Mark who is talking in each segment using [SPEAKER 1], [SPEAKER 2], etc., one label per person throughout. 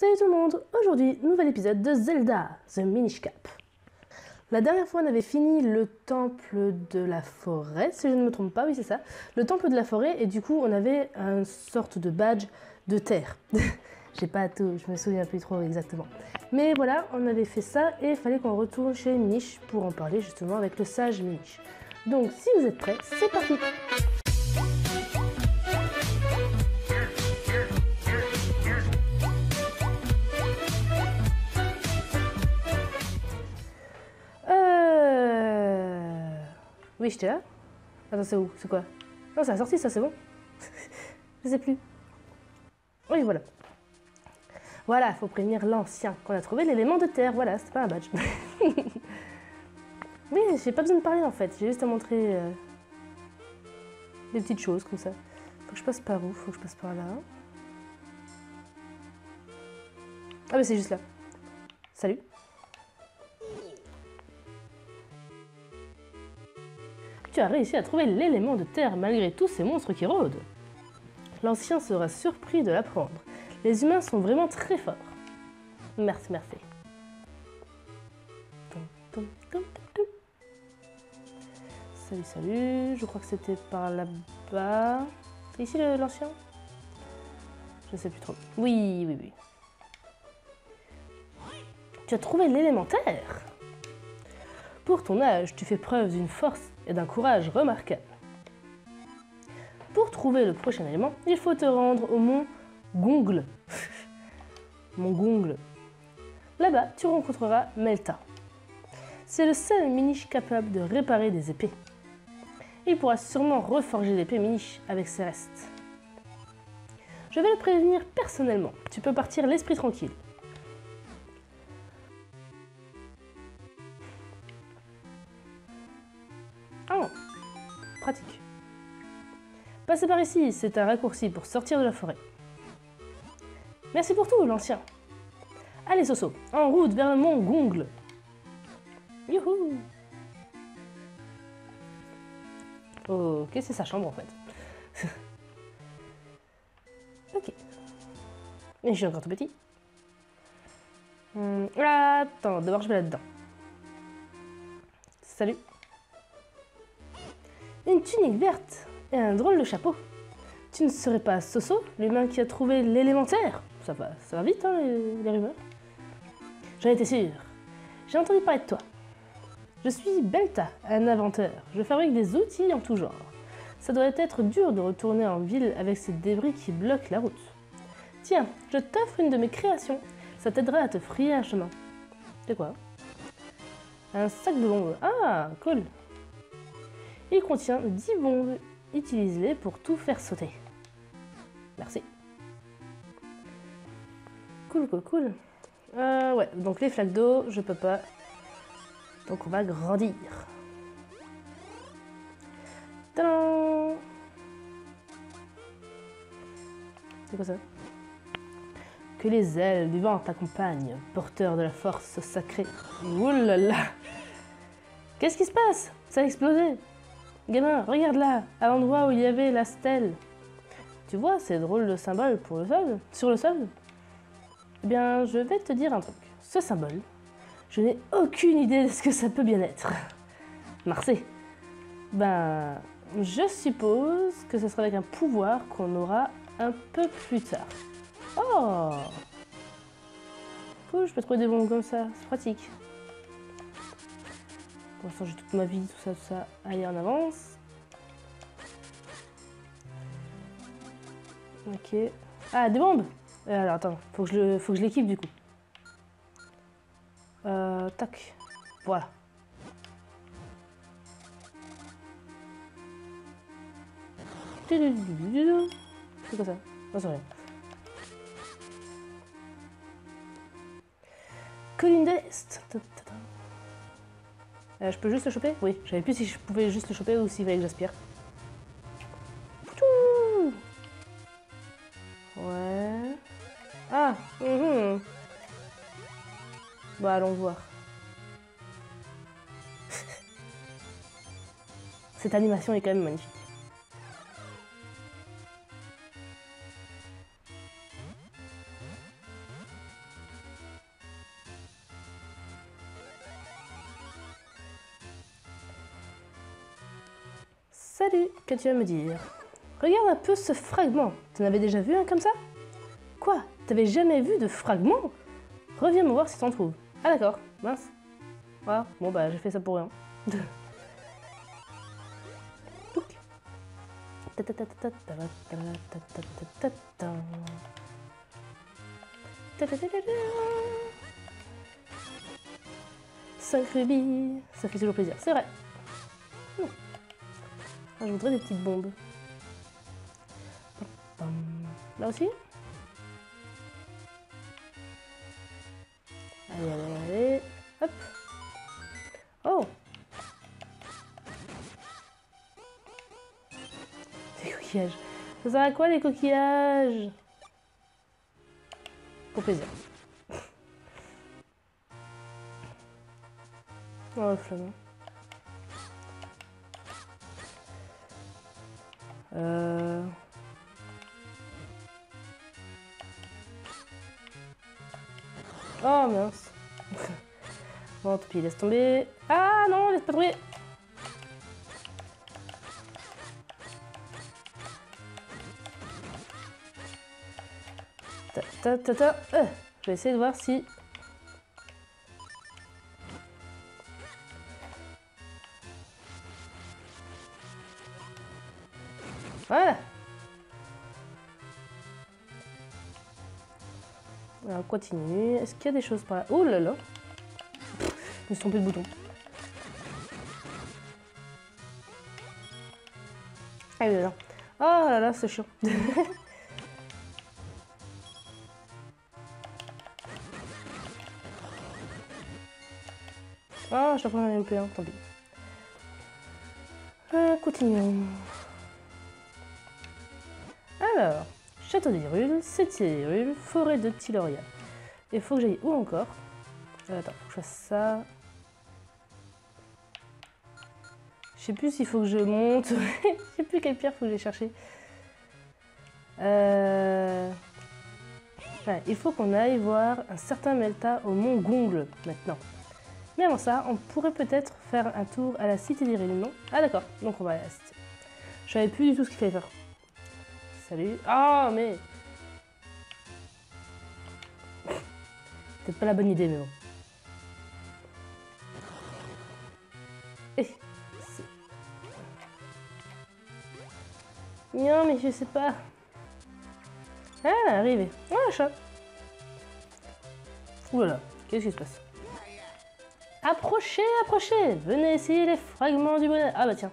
[SPEAKER 1] Salut tout le monde, aujourd'hui, nouvel épisode de Zelda, The Minish Cap. La dernière fois, on avait fini le temple de la forêt, si je ne me trompe pas, oui c'est ça. Le temple de la forêt, et du coup, on avait une sorte de badge de terre. J'ai pas tout, je me souviens plus trop exactement. Mais voilà, on avait fait ça, et il fallait qu'on retourne chez Minish pour en parler justement avec le sage Minish. Donc, si vous êtes prêts, c'est parti! Oui, j'étais là. Attends, c'est où? C'est quoi? Non, c'est la sortie, ça, c'est bon. Je sais plus. Oui, voilà. Voilà, faut prévenir l'ancien qu'on a trouvé l'élément de terre. Voilà, c'est pas un badge. Oui, j'ai pas besoin de parler en fait. J'ai juste à montrer des petites choses comme ça. Faut que je passe par où? Faut que je passe par là. Ah, bah c'est juste là. Salut. Tu as réussi à trouver l'élément de terre malgré tous ces monstres qui rôdent. L'ancien sera surpris de l'apprendre. Les humains sont vraiment très forts. Merci, merci. Salut, salut. Je crois que c'était par là-bas. C'est ici l'ancien? Je sais plus trop. Oui, oui, oui. Tu as trouvé l'élémentaire. Pour ton âge, tu fais preuve d'une force et d'un courage remarquables. Pour trouver le prochain élément, il faut te rendre au mont Gongle. Mont Gongle. Là-bas, tu rencontreras Melta. C'est le seul Minish capable de réparer des épées. Il pourra sûrement reforger l'épée Minish avec ses restes. Je vais le prévenir personnellement. Tu peux partir l'esprit tranquille. Oh, pratique. Passez par ici, c'est un raccourci pour sortir de la forêt. Merci pour tout, l'ancien. Allez, Soso, en route vers le mont Gongle. Youhou! Ok, c'est sa chambre en fait. Ok. Et je suis encore tout petit. Attends, d'abord je vais là-dedans. Salut. Une tunique verte et un drôle de chapeau. Tu ne serais pas Soso, l'humain qui a trouvé l'élémentaire? Ça va vite, hein, les rumeurs. J'en étais sûre. J'ai entendu parler de toi. Je suis Belta, un inventeur. Je fabrique des outils en tout genre. Ça doit être dur de retourner en ville avec ces débris qui bloquent la route. Tiens, je t'offre une de mes créations. Ça t'aidera à te frayer un chemin. C'est quoi? Un sac de bombes. Ah, cool. Il contient 10 bombes. Utilise-les pour tout faire sauter. Merci. Cool, cool, cool. Ouais, donc les flaques d'eau, je peux pas. Donc on va grandir. Tadam! C'est quoi ça? Que les ailes du vent t'accompagnent, porteur de la force sacrée. Oulala! Qu'est-ce qui se passe? Ça a explosé! Gamin, regarde là, à l'endroit où il y avait la stèle. Tu vois ces drôles de symboles pour le sol, sur le sol? Eh bien, je vais te dire un truc. Ce symbole, je n'ai aucune idée de ce que ça peut bien être. Marseille. Ben, je suppose que ce sera avec un pouvoir qu'on aura un peu plus tard. Oh! Cool, je peux trouver des bombes comme ça, c'est pratique. Pour l'instant, j'ai toute ma vie, tout ça. Allez, on avance. Ok. Ah, des bombes! Alors, attends, faut que je l'équipe du coup. Tac. Voilà. C'est quoi ça? Non, c'est rien. Colline de l'Est. Je peux juste le choper? Oui, je savais plus si je pouvais juste le choper ou s'il fallait que j'aspire. Ouais. Ah! Bah, allons voir. Cette animation est quand même magnifique. Salut, que tu vas me dire? Regarde un peu ce fragment. Tu en avais déjà vu un comme ça? Quoi? T'avais jamais vu de fragment? Reviens me voir si t'en trouves. Ah d'accord, mince. Voilà, bon bah j'ai fait ça pour rien. Cinq rubis, ça fait toujours plaisir, c'est vrai. Ah, je voudrais des petites bombes. Là aussi? Allez, allez, allez. Hop. Oh! Des coquillages. Ça sert à quoi les coquillages? Pour plaisir. Oh, le flamand. Oh mince. Bon, tant pis, laisse tomber. Ah non, laisse pas tomber. Je vais essayer de voir si... Voilà. Alors, on continue. Est-ce qu'il y a des choses par là? Oh là là. Je me suis trompé de bouton. Ah là là. Oh là là, c'est chiant. Ah, chaque fois j'en ai loupé un, tant pis. Continuons. Alors, château d'Hyrule, Setier d'Hyrule, forêt de Tiloria. Il faut que j'aille où encore? Attends, faut que je fasse ça. Je sais plus s'il faut que je monte. Je sais plus quelle pierre faut que j'aille chercher. Ouais, il faut qu'on aille voir un certain Melta au mont Gongle maintenant. Mais avant ça, on pourrait peut-être faire un tour à la cité d'Hyrule, non? Ah d'accord, donc on va à la cité. Je savais plus du tout ce qu'il fallait faire. Salut. Ah, mais... Peut-être pas la bonne idée, mais bon. Non, mais je sais pas. Ah, arrivé. Ah, un chat. Oulala, qu'est-ce qui se passe? Approchez, approchez. Venez essayer les fragments du bonheur. Ah bah tiens.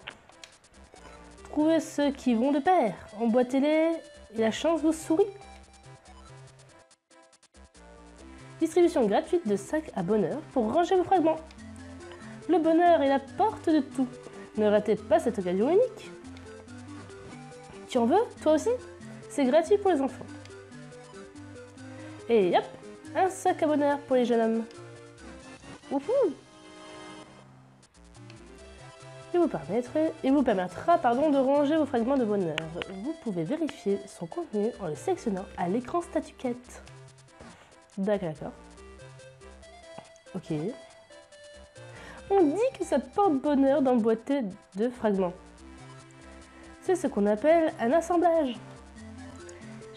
[SPEAKER 1] Trouvez ceux qui vont de pair. Emboîtez-les et la chance vous sourit. Distribution gratuite de sacs à bonheur pour ranger vos fragments. Le bonheur est la porte de tout. Ne ratez pas cette occasion unique. Tu en veux, toi aussi? C'est gratuit pour les enfants. Et hop, un sac à bonheur pour les jeunes hommes. Wouhou! Il vous permettra de ranger vos fragments de bonheur. Vous pouvez vérifier son contenu en le sélectionnant à l'écran statuquette. D'accord. Ok. On dit que ça porte bonheur d'emboîter de fragments. C'est ce qu'on appelle un assemblage.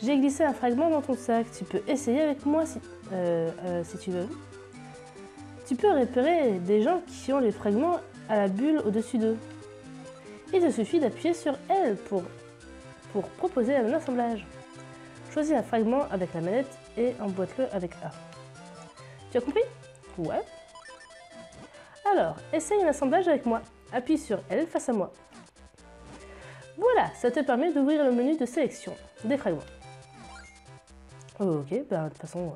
[SPEAKER 1] J'ai glissé un fragment dans ton sac. Tu peux essayer avec moi si tu veux. Tu peux repérer des gens qui ont les fragments à la bulle au-dessus d'eux. Il te suffit d'appuyer sur L pour proposer un assemblage. Choisis un fragment avec la manette et emboîte-le avec A. Tu as compris? Ouais. Alors, essaye un assemblage avec moi. Appuie sur L face à moi. Voilà, ça te permet d'ouvrir le menu de sélection des fragments. Ok, bah de toute façon,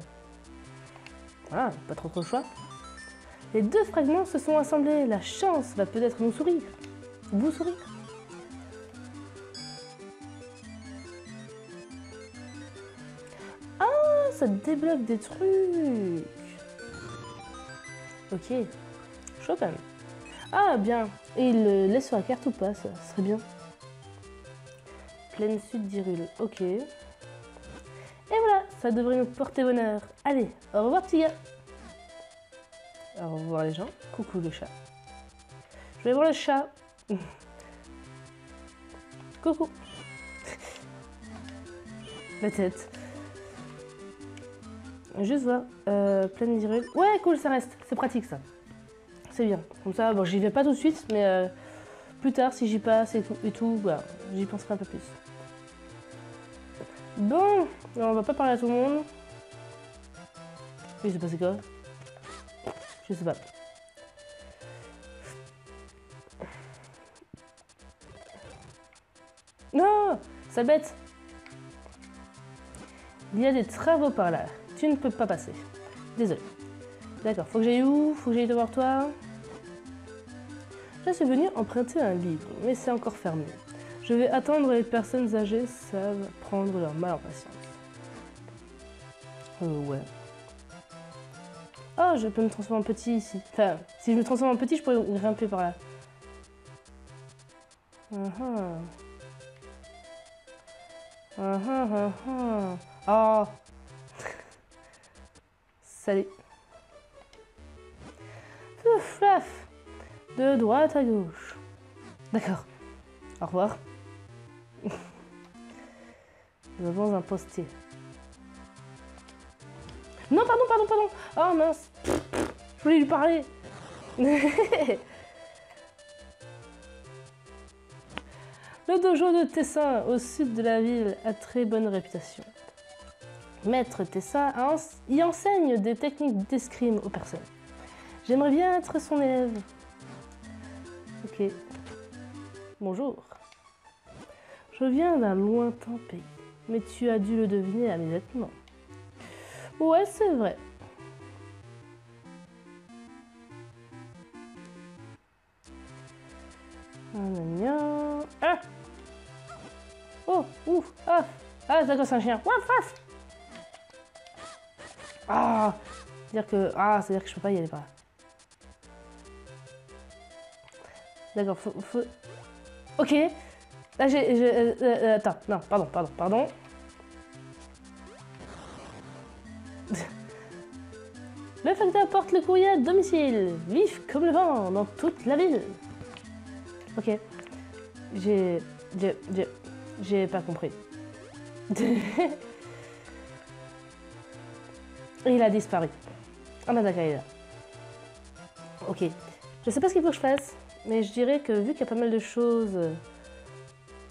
[SPEAKER 1] voilà, pas trop le choix. Les deux fragments se sont assemblés. La chance va peut-être nous sourire. Vous sourire. Ah, ça débloque des trucs. Ok, chaud quand même. Ah, bien. Et il le laisse sur la carte ou pas, ça serait bien. Plaine sud d'Hyrule, ok. Et voilà, ça devrait nous porter bonheur. Allez, au revoir petit gars. Au revoir les gens. Coucou le chat. Je vais voir le chat. Coucou. La tête. Juste voir. Pleine d'irréel. Ouais, cool, ça reste. C'est pratique, ça. C'est bien. Comme ça, bon, j'y vais pas tout de suite, mais plus tard, si j'y passe et tout, bah, j'y penserai un peu plus. Bon, on va pas parler à tout le monde. Oui, c'est passé quoi? Je sais pas. Non, sale bête. Il y a des travaux par là. Tu ne peux pas passer. Désolé. D'accord, faut que j'aille où? Faut que j'aille devant toi. Je suis venue emprunter un livre, mais c'est encore fermé. Je vais attendre, les personnes âgées savent prendre leur mal en patience. Ouais. Oh, je peux me transformer en petit ici. Enfin, si je me transforme en petit, je pourrais grimper par là. Oh. Salut. Pouf, paf. De droite à gauche. D'accord. Au revoir. Nous avons un postier. Non, pardon. Oh mince. Je voulais lui parler. Le dojo de Tessin, au sud de la ville, a très bonne réputation. Maître Tessin y enseigne des techniques d'escrime aux personnes. J'aimerais bien être son élève. Ok. Bonjour. Je viens d'un lointain pays, mais tu as dû le deviner à mes vêtements. Ouais, c'est vrai. Ah. Oh, ouf, ah. Ah, d'accord, c'est un chien. Waf, waf. Ah, c'est-à-dire que je peux pas y aller par là. D'accord, faut... Ok. Là, attends, non, pardon. Le facteur porte le courrier à domicile, vif comme le vent, dans toute la ville. Ok. J'ai pas compris. Il a disparu. Ah bah d'accord, il est là. Ok. Je sais pas ce qu'il faut que je fasse, mais je dirais que vu qu'il y a pas mal de choses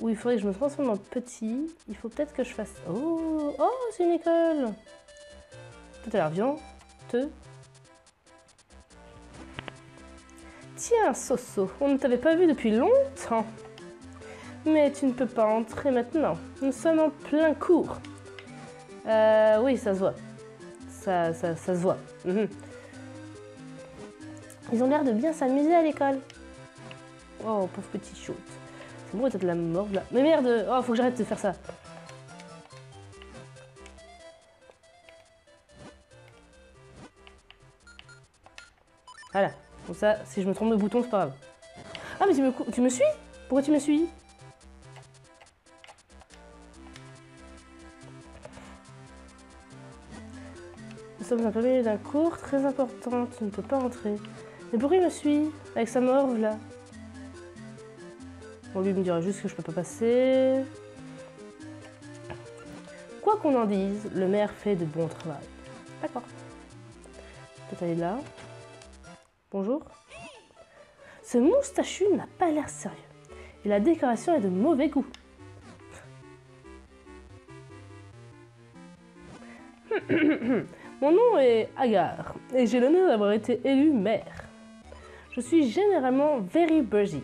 [SPEAKER 1] où il faudrait que je me transforme en petit, il faut peut-être que je fasse... Oh, c'est une école. Tout à l'heure, viens. Tiens, Soso, on ne t'avait pas vu depuis longtemps. Mais tu ne peux pas entrer maintenant. Nous sommes en plein cours. Oui, ça se voit. Ça se voit. Ils ont l'air de bien s'amuser à l'école. Oh, pauvre petit shoot. C'est bon, t'as de la morve là. Mais merde, oh, faut que j'arrête de faire ça. Voilà. Comme ça, si je me trompe de bouton, c'est pas grave. Ah, mais tu me suis? Pourquoi tu me suis? Nous sommes en plein milieu d'un cours très important. Tu ne peux pas entrer. Mais pourquoi il me suit? Avec sa morve, là. Bon, lui me dira juste que je peux pas passer. Quoi qu'on en dise, le maire fait de bon travail. D'accord. Peut-être aller là. Bonjour. Ce moustachu n'a pas l'air sérieux. Et la décoration est de mauvais goût. Mon nom est Agar et j'ai l'honneur d'avoir été élu maire. Je suis généralement very busy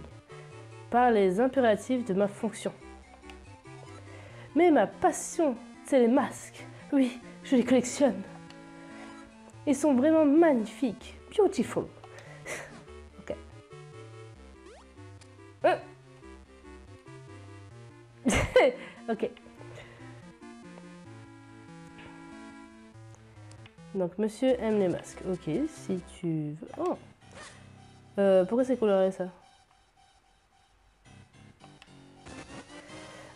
[SPEAKER 1] par les impératifs de ma fonction. Mais ma passion, c'est les masques. Oui, je les collectionne. Ils sont vraiment magnifiques. Beautiful. Ok. Ok. Donc, monsieur aime les masques. Ok, si tu veux... Oh. Pourquoi c'est coloré, ça?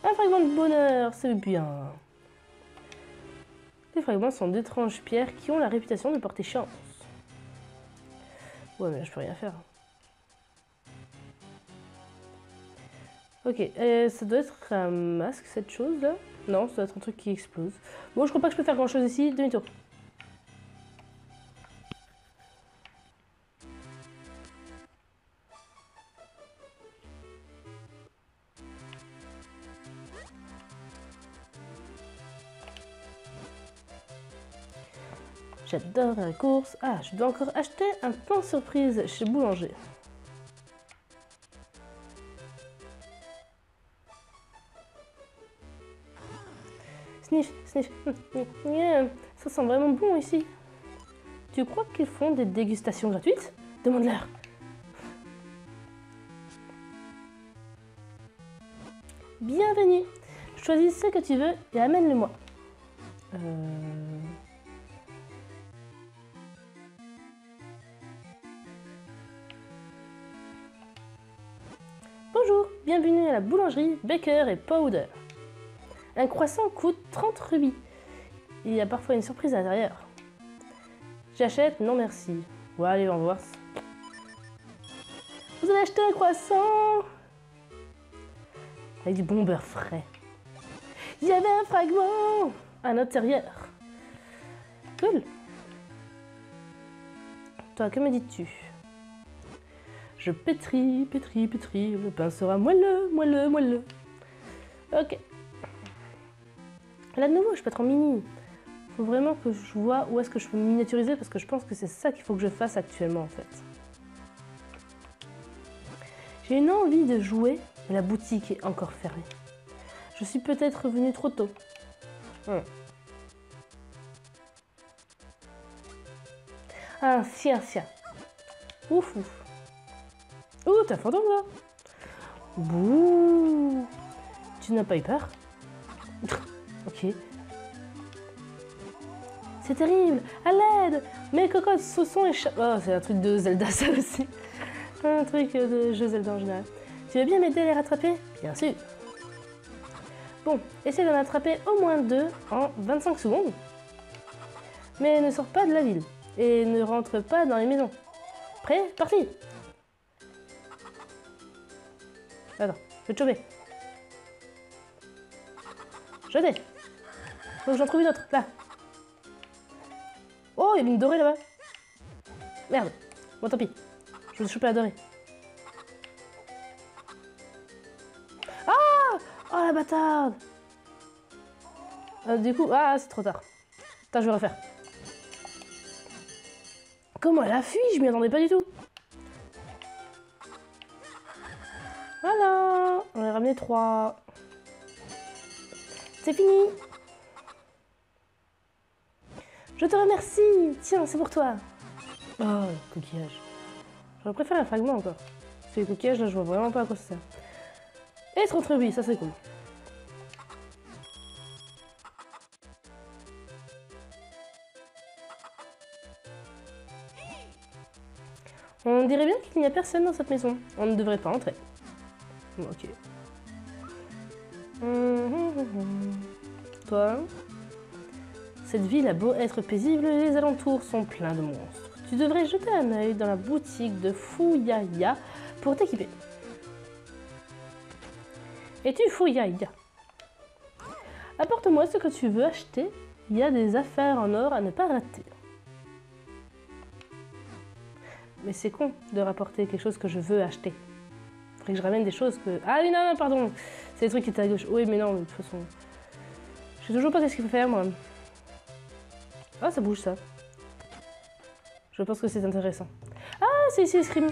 [SPEAKER 1] Un fragment de bonheur, c'est bien. Les fragments sont d'étranges pierres qui ont la réputation de porter chance. Ouais, mais là, je peux rien faire. Ok, ça doit être un masque, cette chose-là. Non, ça doit être un truc qui explose. Bon, je crois pas que je peux faire grand-chose ici. Demi-tour. J'adore les courses. Ah, je dois encore acheter un pain surprise chez Boulanger. Sniff, sniff. Yeah, ça sent vraiment bon ici. Tu crois qu'ils font des dégustations gratuites? Demande-leur. Bienvenue. Choisis ce que tu veux et amène-le-moi. Bonjour, bienvenue à la boulangerie Baker et Powder. Un croissant coûte 30 rubis. Il y a parfois une surprise à l'intérieur. J'achète, non merci. Ouais, allez, on va voir. Vous allez acheter un croissant avec du bon beurre frais. Il y avait un fragment à l'intérieur. Cool. Toi, que me dis-tu? Je pétris, pétris, pétris. Le pain sera moelleux, moelleux, moelleux. Ok. Là de nouveau, je peux être en mini. Faut vraiment que je vois où est-ce que je peux me miniaturiser parce que je pense que c'est ça qu'il faut que je fasse actuellement en fait. J'ai une envie de jouer, mais la boutique est encore fermée. Je suis peut-être revenue trop tôt. Un sien. Ouf, ouf. Ouh, t'as fantôme là. Bouh. Tu n'as pas eu peur? Ok. C'est terrible. À l'aide. Mes cocottes, saucons et chat. Oh, c'est un truc de Zelda ça aussi. Un truc de jeu Zelda en général. Tu veux bien m'aider à les rattraper? Bien sûr. Bon, essaie d'en attraper au moins 2 en 25 secondes. Mais ne sors pas de la ville. Et ne rentre pas dans les maisons. Prêt? Parti! Attends, je vais te choper. Jetez! Donc j'en trouve une autre, là. Oh, il y a une dorée là-bas. Merde. Bon, tant pis. Je vais choper la dorée. Ah! Oh, la bâtarde! Du coup, ah, c'est trop tard. Attends, je vais refaire. Comment elle a fui? Je m'y attendais pas du tout. Voilà, on a ramené 3. C'est fini. Je te remercie. Tiens, c'est pour toi. Oh, le coquillage. J'aurais préféré un fragment encore. Parce que les coquillages, là, je vois vraiment pas à quoi ça sert. Et 30 rubis, ça c'est cool. On dirait bien qu'il n'y a personne dans cette maison. On ne devrait pas entrer. Ok. Toi, cette ville a beau être paisible, les alentours sont pleins de monstres. Tu devrais jeter un œil dans la boutique de Fouyaya pour t'équiper. Es-tu Fouyaya? Apporte-moi ce que tu veux acheter. Il y a des affaires en or à ne pas rater. Mais c'est con de rapporter quelque chose que je veux acheter. Faudrait que je ramène des choses que... Ah oui, non, pardon. C'est des trucs qui étaient à gauche. Oui, mais non, de toute façon... Je sais toujours pas qu'est-ce qu'il faut faire, moi. Ah, ça bouge, ça. Je pense que c'est intéressant. Ah, c'est ici l'escrime.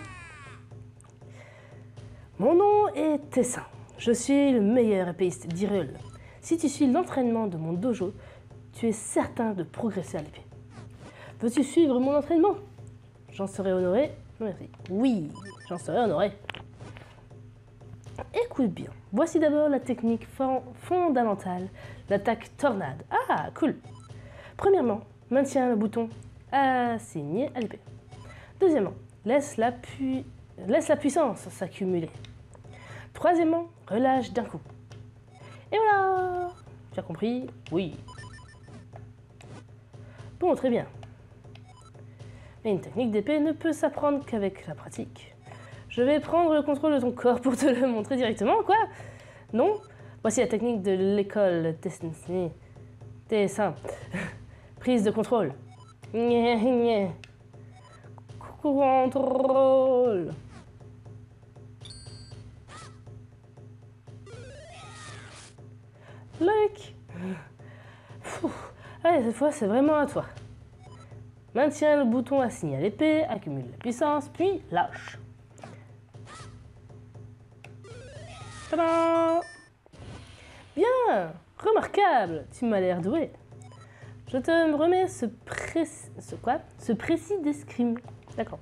[SPEAKER 1] Mon nom est Tessin. Je suis le meilleur épéiste d'Hyrule. Si tu suis l'entraînement de mon dojo, tu es certain de progresser à l'épée. Veux-tu suivre mon entraînement? J'en serai honoré. Merci. Oui, j'en serai honoré. Écoute bien. Voici d'abord la technique fondamentale, l'attaque tornade. Ah, cool. Premièrement, maintiens le bouton assigné à l'épée. Deuxièmement, laisse la puissance s'accumuler. Troisièmement, relâche d'un coup. Et voilà. Tu as compris? Oui. Bon, très bien. Mais une technique d'épée ne peut s'apprendre qu'avec la pratique. Je vais prendre le contrôle de ton corps pour te le montrer directement, quoi. Non? Voici la technique de l'école TS1. Prise de contrôle. Contrôle. Like. Allez, cette fois, c'est vraiment à toi. Maintiens le bouton assigné à l'épée, accumule la puissance, puis lâche. Tadam! Bien! Remarquable! Tu m'as l'air doué. Je te remets ce précis d'escrime. D'accord.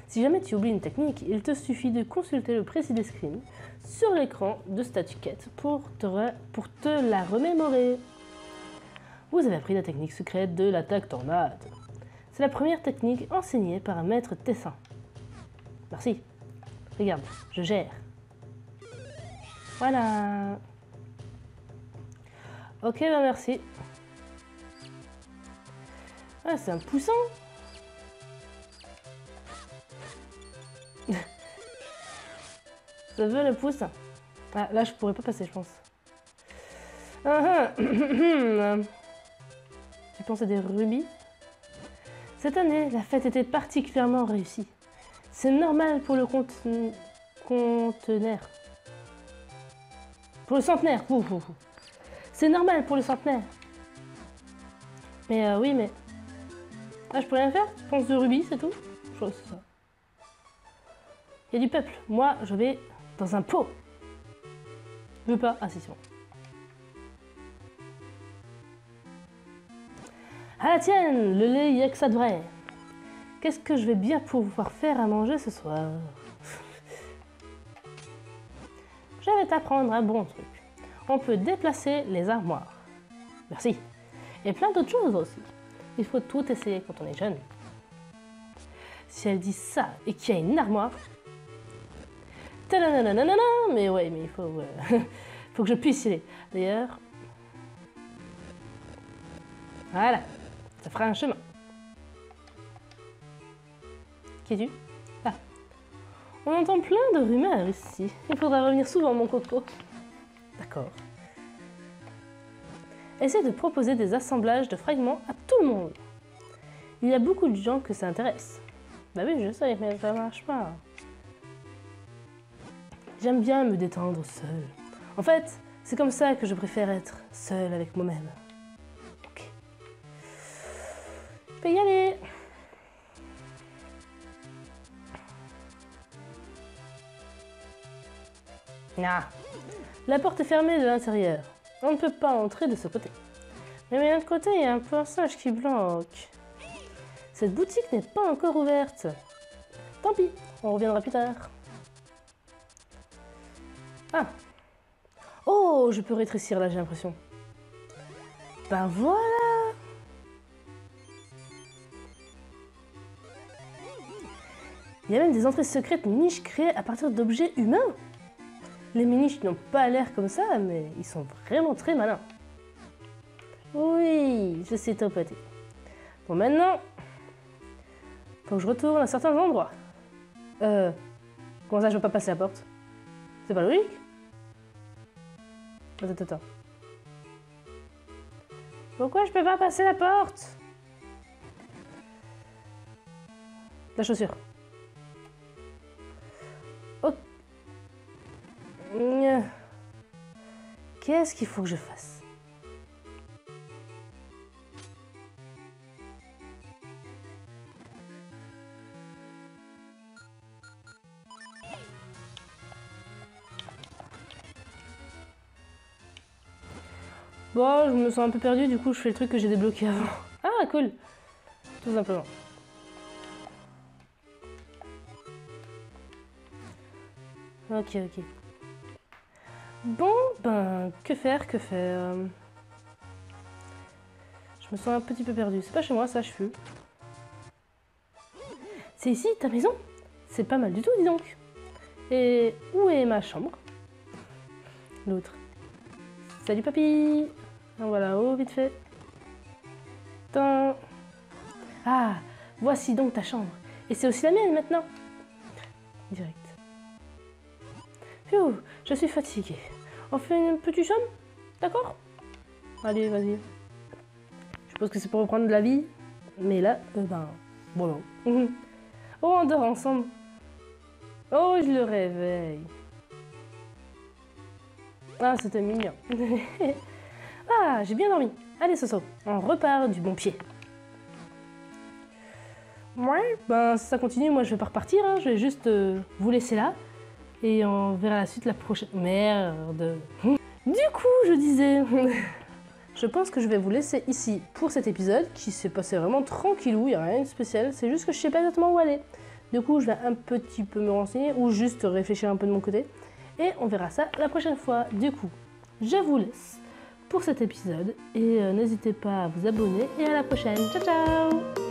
[SPEAKER 1] Si jamais tu oublies une technique, il te suffit de consulter le précis d'escrime sur l'écran de statuette pour te la remémorer. Vous avez appris la technique secrète de l'attaque tornade. C'est la première technique enseignée par un maître tessin. Merci. Regarde, je gère. Voilà. Ok, bah merci. Ah, c'est un poussin. Ça veut le poussin. Ah, là, je pourrais pas passer, je pense. Tu penses à des rubis? Cette année, la fête était particulièrement réussie. C'est normal pour le conteneur. Pour le centenaire. C'est normal pour le centenaire. Mais oui, mais... Ah, je peux rien faire? Tu penses de rubis, c'est tout? Je crois que c'est ça. Il y a du peuple. Moi, je vais dans un pot. Je veux pas. Ah, si, c'est bon. À la tienne, le lait, il y a que ça de vrai. Qu'est-ce que je vais bien pouvoir faire à manger ce soir? Je vais t'apprendre un bon truc. On peut déplacer les armoires. Merci. Et plein d'autres choses aussi. Il faut tout essayer quand on est jeune. Si elle dit ça et qu'il y a une armoire... Tadadadadadada, mais ouais, mais il faut... faut que je puisse y aller. D'ailleurs... Voilà. Ça fera un chemin. Qui es-tu? Ah. On entend plein de rumeurs ici. Il faudra revenir souvent, mon coco. D'accord. Essaie de proposer des assemblages de fragments à tout le monde. Il y a beaucoup de gens que ça intéresse. Bah oui, je sais, mais ça marche pas. J'aime bien me détendre seule. En fait, c'est comme ça que je préfère être seule avec moi-même. Ok. Je peux y aller. Ah. La porte est fermée de l'intérieur. On ne peut pas entrer de ce côté. Mais de l'autre côté, il y a un passage qui bloque. Cette boutique n'est pas encore ouverte. Tant pis, on reviendra plus tard. Ah. Oh, je peux rétrécir là, j'ai l'impression. Ben voilà. Il y a même des entrées secrètes niches créées à partir d'objets humains. Les miniches n'ont pas l'air comme ça, mais ils sont vraiment très malins. Oui, je sais topoter. Bon, maintenant, faut que je retourne à certains endroits. Comment ça, je peux pas passer la porte? C'est pas logique? Attends. Pourquoi je peux pas passer la porte? La chaussure. Oh. Qu'est-ce qu'il faut que je fasse? Bon, je me sens un peu perdue, du coup je fais le truc que j'ai débloqué avant. Ah, cool. Tout simplement. Ok. Bon, ben, que faire? Je me sens un petit peu perdue. C'est pas chez moi, ça, je fuis. C'est ici, ta maison? C'est pas mal du tout, dis donc. Et où est ma chambre? L'autre. Salut, papy. Voilà, oh, vite fait. Tant. Ah, voici donc ta chambre. Et c'est aussi la mienne, maintenant. Direct. Phew, je suis fatiguée. On fait une petite somme? D'accord? Allez, vas-y. Je suppose que c'est pour reprendre de la vie. Mais là, ben, bon non. Oh, on dort ensemble. Oh, je le réveille. Ah, c'était mignon. Ah, j'ai bien dormi. Allez, Soso, on repart du bon pied. Ouais, ben si ça continue, moi je vais pas repartir, hein. Je vais juste vous laisser là. Et on verra la suite la prochaine... Merde. Du coup, je disais... Je pense que je vais vous laisser ici pour cet épisode qui s'est passé vraiment tranquillou, il n'y a rien de spécial, c'est juste que je sais pas exactement où aller. Du coup, je vais un petit peu me renseigner ou juste réfléchir un peu de mon côté. Et on verra ça la prochaine fois. Du coup, je vous laisse pour cet épisode et n'hésitez pas à vous abonner et à la prochaine. Ciao ciao!